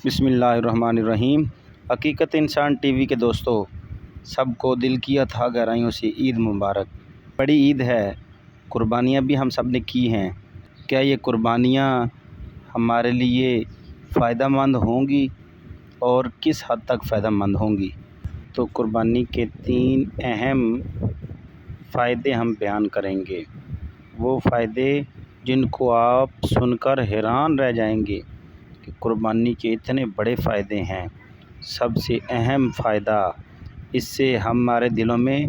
بسم اللہ الرحمن الرحیم۔ حقیقت انسان ٹی وی کے دوستوں، سب کو دل کی تھا گہرائیوں سے عید مبارک۔ بڑی عید ہے، قربانیاں بھی ہم سب نے کی ہیں۔ کیا یہ قربانیاں ہمارے لیے فائدہ مند ہوں گی اور کس حد تک فائدہ مند ہوں گی؟ تو قربانی کے 3 اہم فائدے ہم بیان کریں گے، وہ فائدے جن کو آپ سن کر حیران رہ جائیں گے کہ قربانی کے اتنے بڑے فائدے ہیں۔ سب سے اہم فائدہ، اس سے ہمارے دلوں میں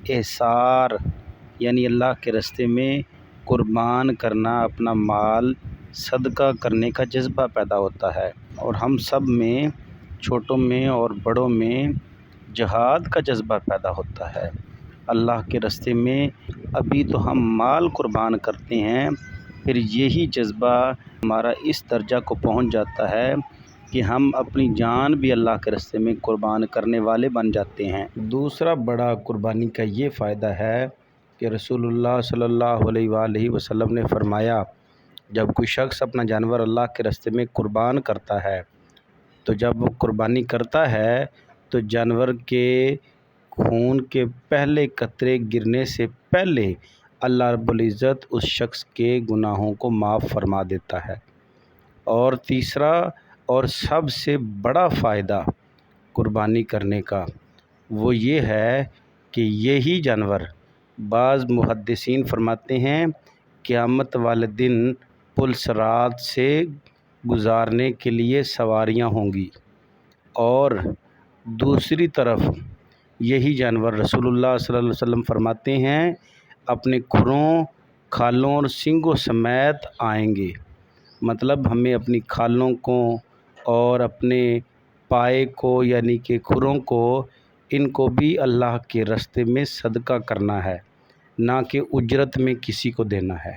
احسار یعنی اللہ کے راستے میں قربان کرنا، اپنا مال صدقہ کرنے کا جذبہ پیدا ہوتا ہے، اور ہم سب میں، چھوٹوں میں اور بڑوں میں جہاد کا جذبہ پیدا ہوتا ہے۔ اللہ کے راستے میں ابھی تو ہم مال قربان کرتے ہیں، پھر یہی جذبہ ہمارا اس درجہ کو پہنچ جاتا ہے کہ ہم اپنی جان بھی اللہ کے راستے میں قربان کرنے والے بن جاتے ہیں۔ دوسرا بڑا قربانی کا یہ فائدہ ہے کہ رسول اللہ صلی اللہ علیہ وآلہ وسلم نے فرمایا، جب کوئی شخص اپنا جانور اللہ کے راستے میں قربان کرتا ہے، تو جب وہ قربانی کرتا ہے تو جانور کے خون کے پہلے قطرے گرنے سے پہلے اللہ رب العزت اس شخص کے گناہوں کو معاف فرما دیتا ہے۔ اور تیسرا اور سب سے بڑا فائدہ قربانی کرنے کا وہ یہ ہے کہ یہی جانور، بعض محدثین فرماتے ہیں، قیامت والے دن پل صراط سے گزارنے کے لیے سواریاں ہوں گی، اور دوسری طرف یہی جانور رسول اللہ صلی اللہ علیہ وسلم فرماتے ہیں اپنے کھروں، کھالوں اور سینگوں سمیت آئیں گے۔ مطلب ہمیں اپنی کھالوں کو اور اپنے پائے کو یعنی کہ کھروں کو، ان کو بھی اللہ کے راستے میں صدقہ کرنا ہے، نہ کہ اجرت میں کسی کو دینا ہے۔